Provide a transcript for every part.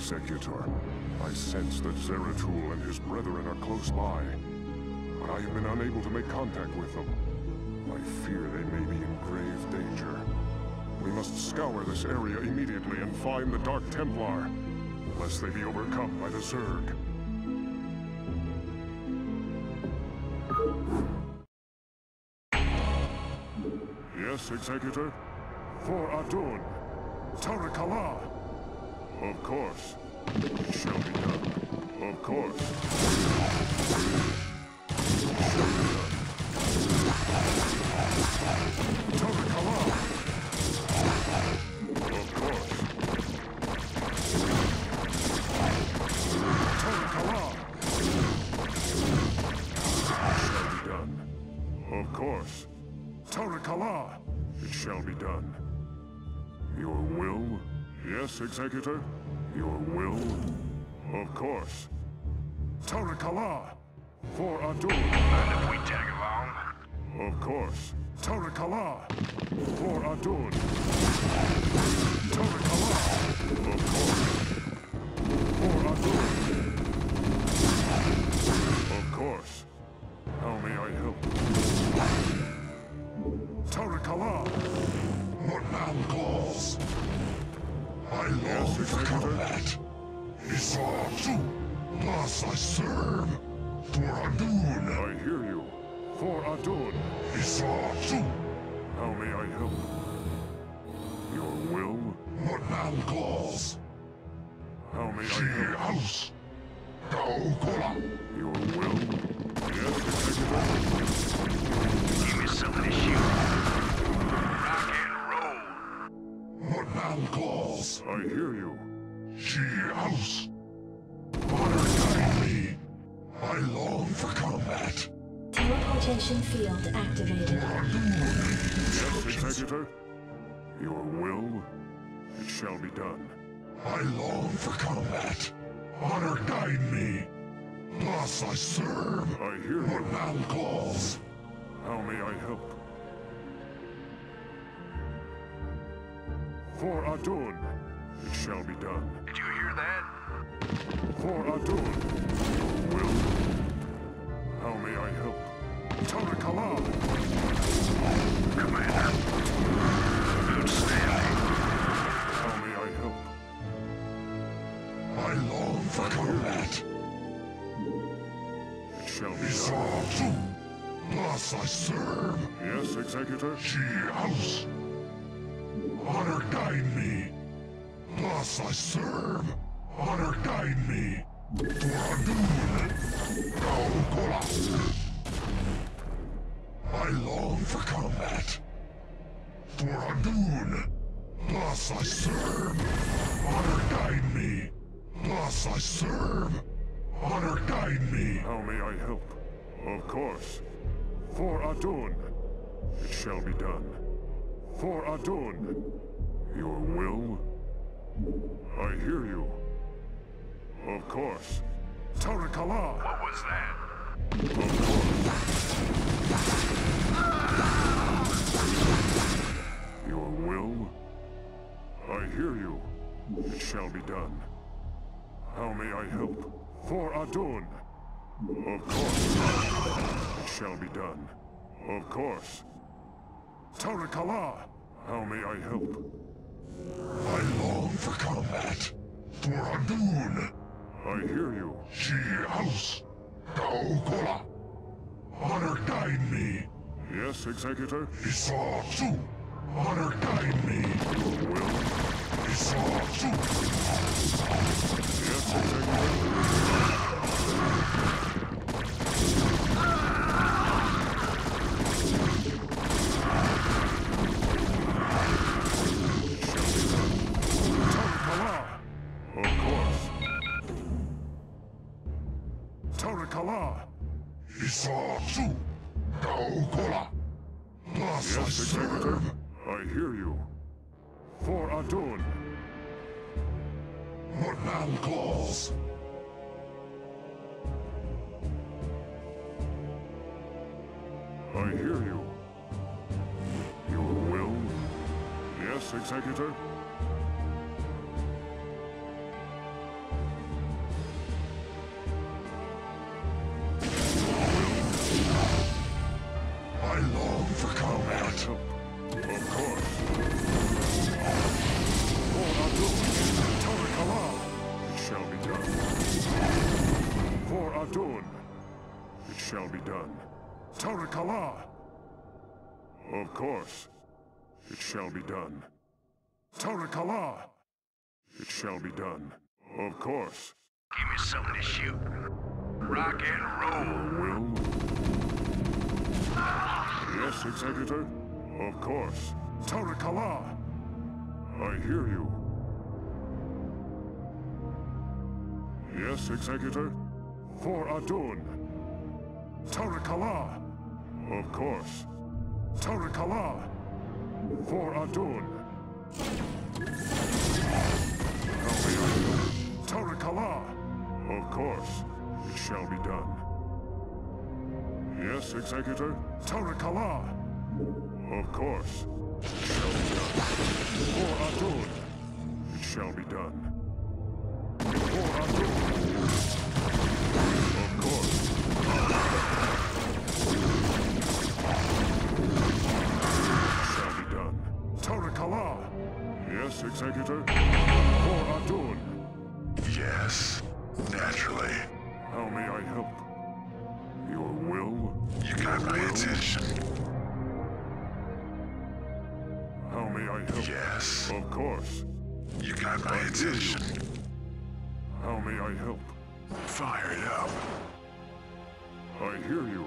Executor. I sense that Zeratul and his brethren are close by, but I have been unable to make contact with them. I fear they may be in grave danger. We must scour this area immediately and find the Dark Templar, lest they be overcome by the Zerg. Yes, Executor? For Adun. Tarakala. Of course. It shall be done. Of course. It shall be done. Tarakala. Of course. Tarakala. It shall be done. Of course. Tarakala. It shall be done. Your will? Yes, Executor? Your will? Of course. Tarakala! For Adun! And if we tag along? Of course. Tarakala! For Adun! Tarakala! Of course. For Adun! Of course. How may I help? Tarakala! What man calls? I long for combat. Isar too, thus I serve. For Adun. I hear you. For Adun. Isar too. How may I help? Your will? What man calls? How may I She help? house. Kaokola. Your will? Yes, Executor? Give me something to shoot. Rock and roll. What man calls? I hear you. She house. Honor guide me. I long for combat. Teleportation field activated. Yes, Executor? Your will? It shall be done. I long for combat. Honor guide me. Thus I serve. I hear What you. man calls? How may I help? For Adun, it shall be done. Did you hear that? For Adun, your will? How may I help? Tarakala! Commander. Outstanding. How may I help? I long for combat. It shall be done. Isar too. Thus I serve. Yes, Executor? She house. Honor guide me. Thus I serve. Honor guide me. For Adun. Kaokola. I long for combat. For Adun. Thus I serve. Honor guide me. Thus I serve. Honor guide me. How may I help? Of course. For Adun, it shall be done. For Adun, your will? I hear you. Of course. Tarakala! What was that? Of course. Your will? I hear you. It shall be done. How may I help? For Adun! Of course. It shall be done. Of course. Tarakala! How may I help? I long for combat. For Adun. I hear you. She house. Kaokola. Honor guide me. Yes, Executor? Isar too. Honor guide me. Your will? Isar too. Yes, Executor? Tarakala! Of course. Tarakala! Isar too. Kaokola. Thus I Yes, Executor? serve. I hear you. For Adun. What man calls? I hear you. Your will? Yes, Executor? course. It shall be done. Tarakala! It shall be done. Of course. Give me something to shoot. Rock and roll. Will? Yes, Executor? Of course. Tarakala! I hear you. Yes, Executor? For Adun. Tarakala! Of course. Tarakala! For Adun. Tarakala! Of course. It shall be done. Yes, Executor? Tarakala! Of course. It shall be done. For Adun. It shall be done. For Adun. Of course. It shall be done. Tarakala! Yes, Executor? For Adun. Yes, naturally. How may I help? Your will? You got my attention. How may I help? Yes. Of course. You got my attention. How may I help? Fire it up. I hear you.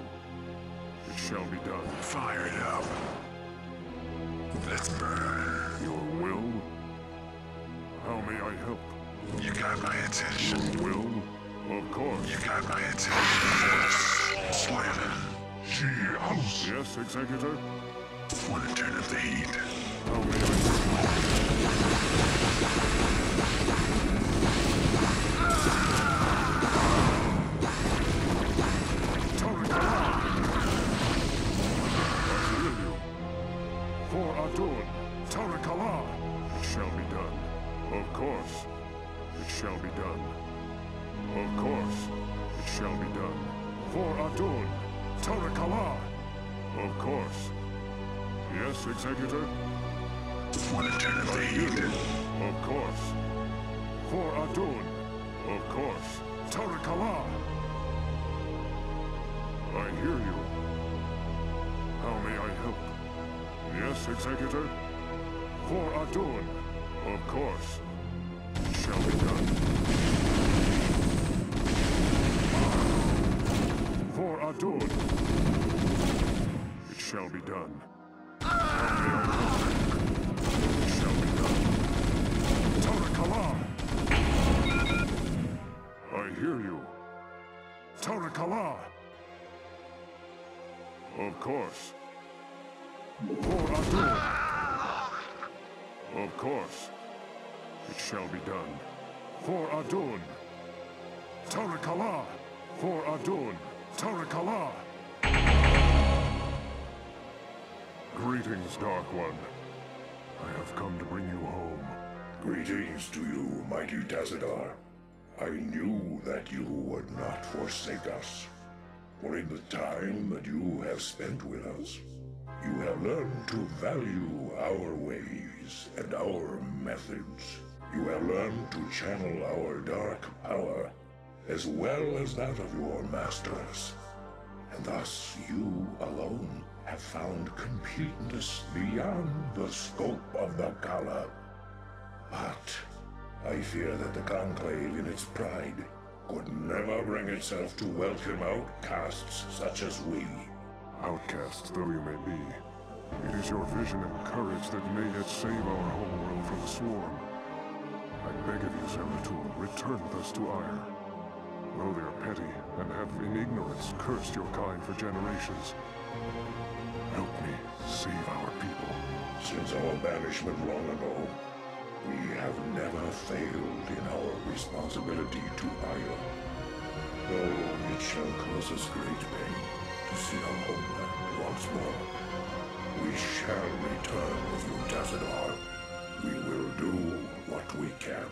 It shall be done. Fire it up. Let's burn. Your will? How may I help? You got my attention. Your will? Of course. You got my attention. Slamming. She house. Yes, Executor? Wanna turn up the heat. How may I help? For Adun, Tarakala, it shall be done. Of course, it shall be done. Of course, it shall be done. For Adun, Tarakala, of course. Yes, Executor? Wanna turn up the heat. Of course. For Adun, of course. Tarakala. I hear you. How may I help? Yes, Executor? For Adun, of course. It shall be done. For Adun, it shall be done. How may I help? It shall be done. Tarakala! I hear you. Tarakala! Of course. For Adun! Of course. It shall be done. For Adun! Tarakala! For Adun! Tarakala! Greetings, Dark One. I have come to bring you home. Greetings to you, mighty Tazadar. I knew that you would not forsake us. For in the time that you have spent with us, you have learned to value our ways and our methods. You have learned to channel our dark power, as well as that of your masters. And thus you alone have found completeness beyond the scope of the Kala. But I fear that the Conclave in its pride could never bring itself to welcome outcasts such as we. Outcasts though you may be, it is your vision and courage that may yet save our homeworld from the swarm. I beg of you, Zeratul, return with us to Ire. Though they are petty and have in ignorance cursed your kind for generations, help me save our people. Since our banishment long ago, we have never failed in our responsibility to Ire. Though it shall cause us great pain to see our homeland once more, we shall return with you, Tazadar. We will do what we can.